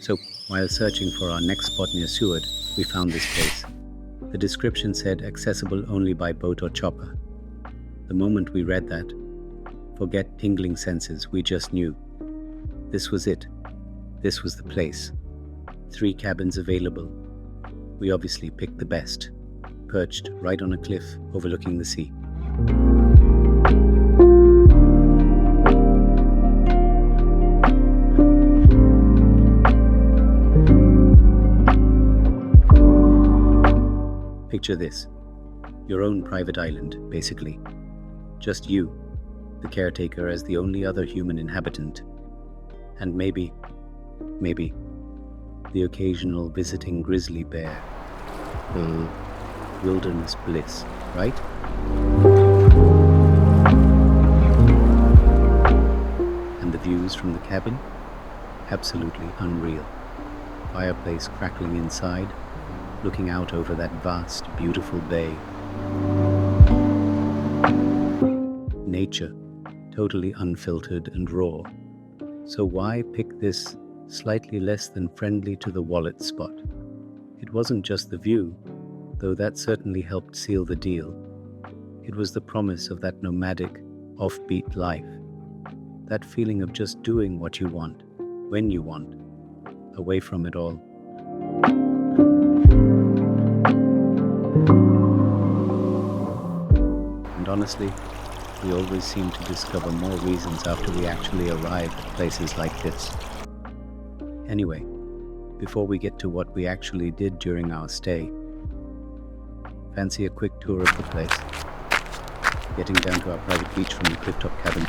So, while searching for our next spot near Seward, we found this place. The description said accessible only by boat or chopper. The moment we read that, forget tingling senses, we just knew. This was it. This was the place. 3 cabins available. We obviously picked the best, perched right on a cliff overlooking the sea. Picture this, your own private island, basically. Just you, the caretaker as the only other human inhabitant. And maybe, the occasional visiting grizzly bear. Wilderness bliss, right? And the views from the cabin? Absolutely unreal. Fireplace crackling inside, looking out over that vast, beautiful bay. Nature, totally unfiltered and raw. So why pick this slightly less than friendly to the wallet spot? It wasn't just the view, though that certainly helped seal the deal. It was the promise of that nomadic, offbeat life. That feeling of just doing what you want, when you want, away from it all. And honestly, we always seem to discover more reasons after we actually arrive at places like this. Anyway, before we get to what we actually did during our stay, fancy a quick tour of the place? Getting down to our private beach from the clifftop cabin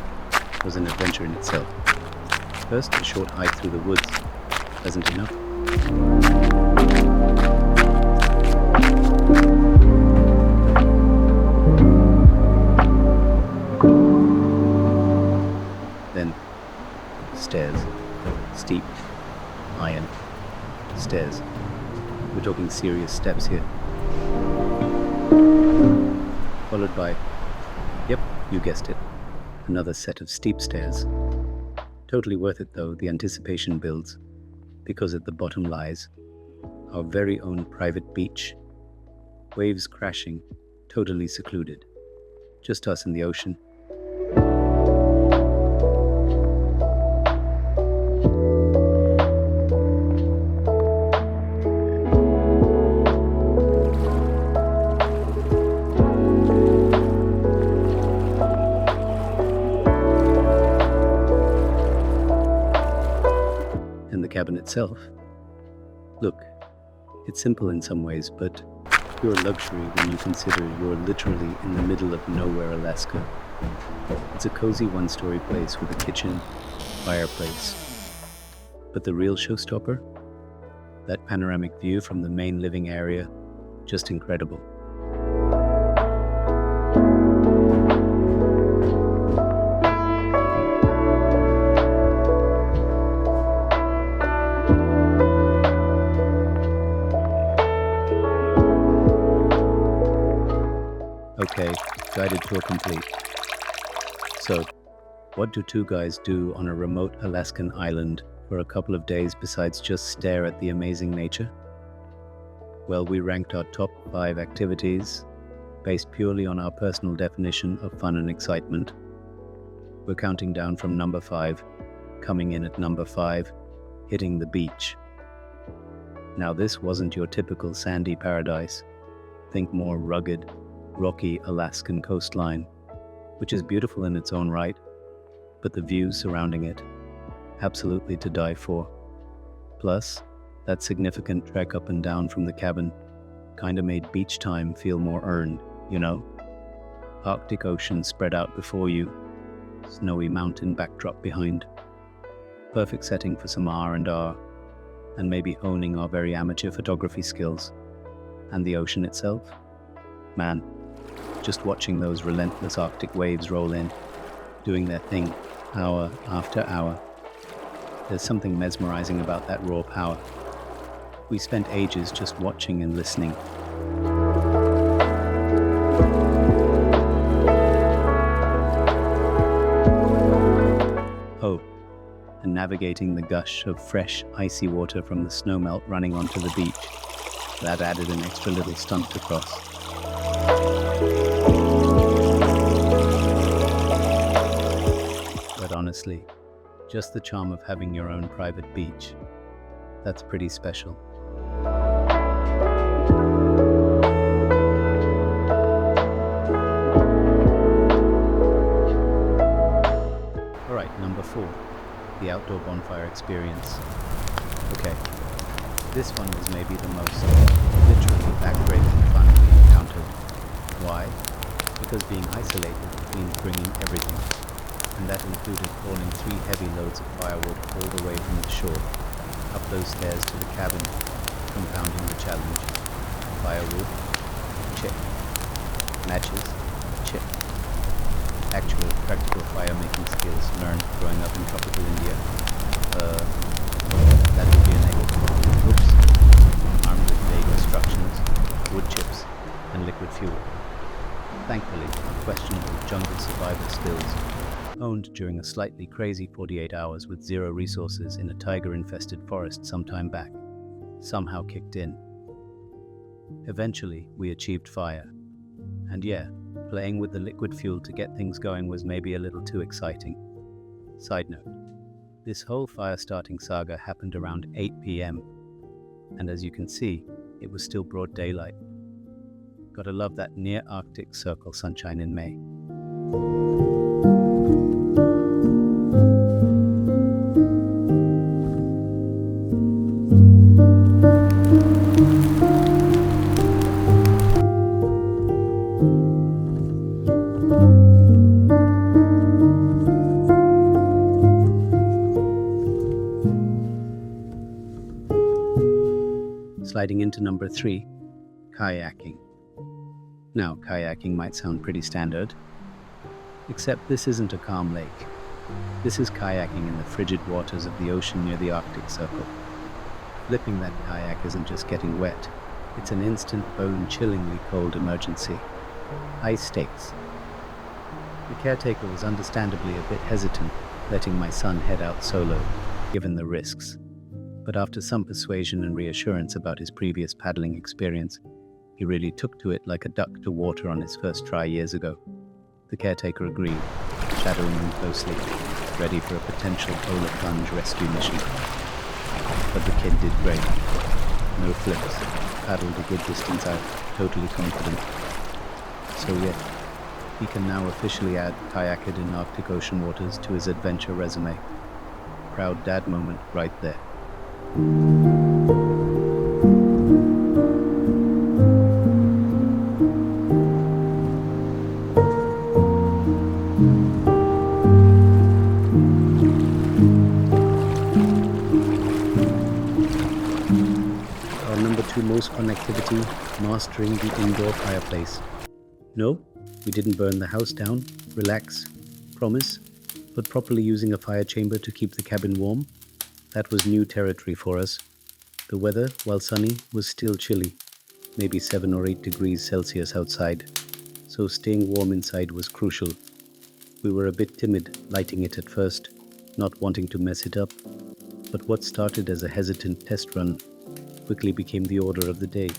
was an adventure in itself. First, a short hike through the woods. Pleasant enough. Then, stairs. Steep, iron stairs. We're talking serious steps here. Followed by, yep, you guessed it, another set of steep stairs. Totally worth it though, the anticipation builds, because at the bottom lies our very own private beach. Waves crashing, totally secluded. Just us and the ocean. And the cabin itself. Look, it's simple in some ways, but pure luxury when you consider you're literally in the middle of nowhere, Alaska. It's a cozy one-story place with a kitchen, fireplace. But the real showstopper? That panoramic view from the main living area, just incredible. Okay, guided tour complete. So, what do 2 guys do on a remote Alaskan island for a couple of days besides just stare at the amazing nature? Well, we ranked our top 5 activities based purely on our personal definition of fun and excitement. We're counting down from number 5, coming in at number 5, hitting the beach. Now, this wasn't your typical sandy paradise. Think more rugged, rocky Alaskan coastline, which is beautiful in its own right, but the views surrounding it, absolutely to die for. Plus, that significant trek up and down from the cabin kinda made beach time feel more earned, you know? Arctic Ocean spread out before you, snowy mountain backdrop behind. Perfect setting for some R&R, and maybe honing our very amateur photography skills. And the ocean itself? Man, just watching those relentless Arctic waves roll in, doing their thing, hour after hour. There's something mesmerizing about that raw power. We spent ages just watching and listening. hope, and navigating the gush of fresh, icy water from the snowmelt running onto the beach. That added an extra little stunt to cross. But honestly, just the charm of having your own private beach, that's pretty special. Alright, number 4, the outdoor bonfire experience. Okay, this one was maybe the most literally backbreaking fun we encountered. Why? Because being isolated means bringing everything, and that included hauling 3 heavy loads of firewood all the way from the shore, up those stairs to the cabin, compounding the challenge. Firewood? Check. Matches? Check. Actual practical fire-making skills learned growing up in tropical India? That would be a negative. Oops. Armed with vague instructions, wood chips, and liquid fuel. Thankfully, unquestionable jungle survival skills, honed during a slightly crazy 48 hours with 0 resources in a tiger-infested forest some time back, somehow kicked in. Eventually, we achieved fire. And yeah, playing with the liquid fuel to get things going was maybe a little too exciting. Side note, this whole fire-starting saga happened around 8 p.m. And as you can see, it was still broad daylight. Gotta love that near-Arctic circle sunshine in May. Sliding into number 3, kayaking. Now, kayaking might sound pretty standard, except this isn't a calm lake. This is kayaking in the frigid waters of the ocean near the Arctic Circle. Flipping that kayak isn't just getting wet, it's an instant, bone-chillingly cold emergency. High stakes. The caretaker was understandably a bit hesitant, letting my son head out solo, given the risks. But after some persuasion and reassurance about his previous paddling experience, he really took to it like a duck to water on his first try years ago. The caretaker agreed, shadowing him closely, ready for a potential polar plunge rescue mission. But the kid did great. No flips, paddled a good distance out, totally confident. So yeah, he can now officially add kayaked in Arctic Ocean waters to his adventure resume. Proud dad moment right there. Our number 2 most fun activity, mastering the indoor fireplace. No, we didn't burn the house down, relax, promise, but properly using a fire chamber to keep the cabin warm. That was new territory for us. The weather, while sunny, was still chilly, maybe 7 or 8 degrees Celsius outside, so staying warm inside was crucial. We were a bit timid lighting it at first, not wanting to mess it up, but what started as a hesitant test run quickly became the order of the day.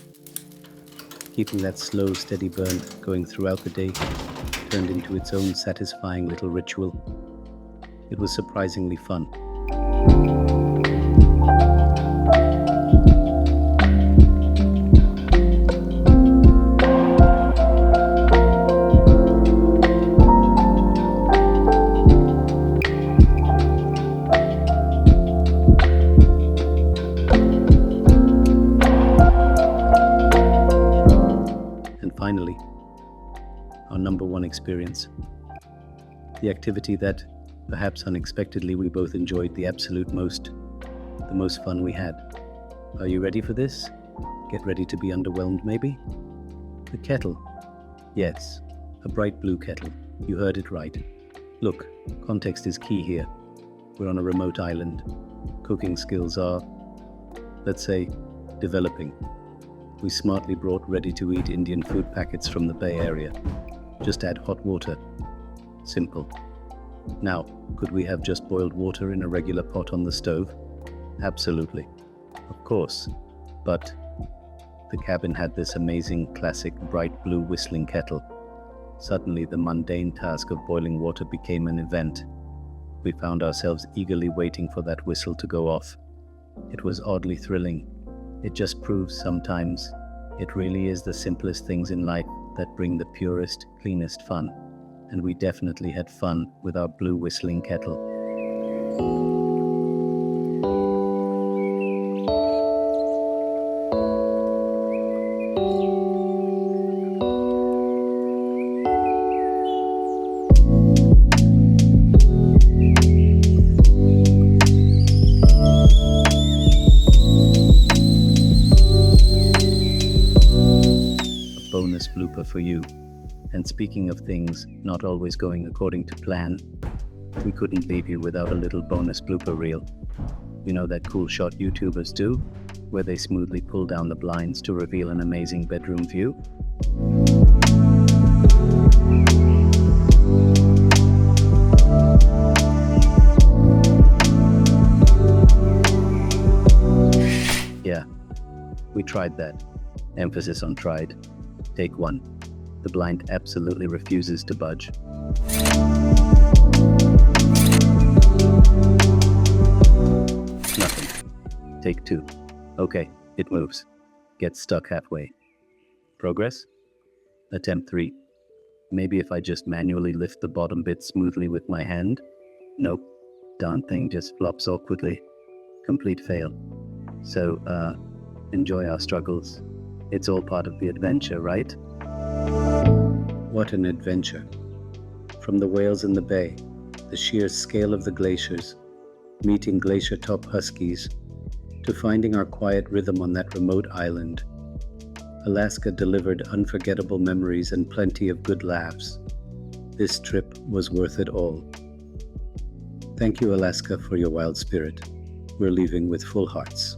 Keeping that slow, steady burn going throughout the day turned into its own satisfying little ritual. It was surprisingly fun. Finally, our number 1 experience. The activity that, perhaps unexpectedly, we both enjoyed the absolute most. The most fun we had. Are you ready for this? Get ready to be underwhelmed, maybe? The kettle. Yes, a bright blue kettle. You heard it right. Look, context is key here. We're on a remote island. Cooking skills are, let's say, developing. We smartly brought ready-to-eat Indian food packets from the Bay Area. Just add hot water. Simple. Now, could we have just boiled water in a regular pot on the stove? Absolutely. Of course. But the cabin had this amazing, classic, bright blue whistling kettle. Suddenly, the mundane task of boiling water became an event. We found ourselves eagerly waiting for that whistle to go off. It was oddly thrilling. It just proves sometimes it really is the simplest things in life that bring the purest, cleanest fun. And we definitely had fun with our blue whistling kettle. Bonus blooper for you. And speaking of things not always going according to plan, we couldn't leave you without a little bonus blooper reel. You know that cool shot YouTubers do, where they smoothly pull down the blinds to reveal an amazing bedroom view? Yeah, we tried that. Emphasis on tried. Take one. The blind absolutely refuses to budge. Nothing. Take two. Okay, it moves. Gets stuck halfway. Progress? Attempt 3. Maybe if I just manually lift the bottom bit smoothly with my hand? Nope. Darn thing just flops awkwardly. Complete fail. So, enjoy our struggles. It's all part of the adventure, right? What an adventure. From the whales in the bay, the sheer scale of the glaciers, meeting glacier-top huskies, to finding our quiet rhythm on that remote island, Alaska delivered unforgettable memories and plenty of good laughs. This trip was worth it all. Thank you, Alaska, for your wild spirit. We're leaving with full hearts.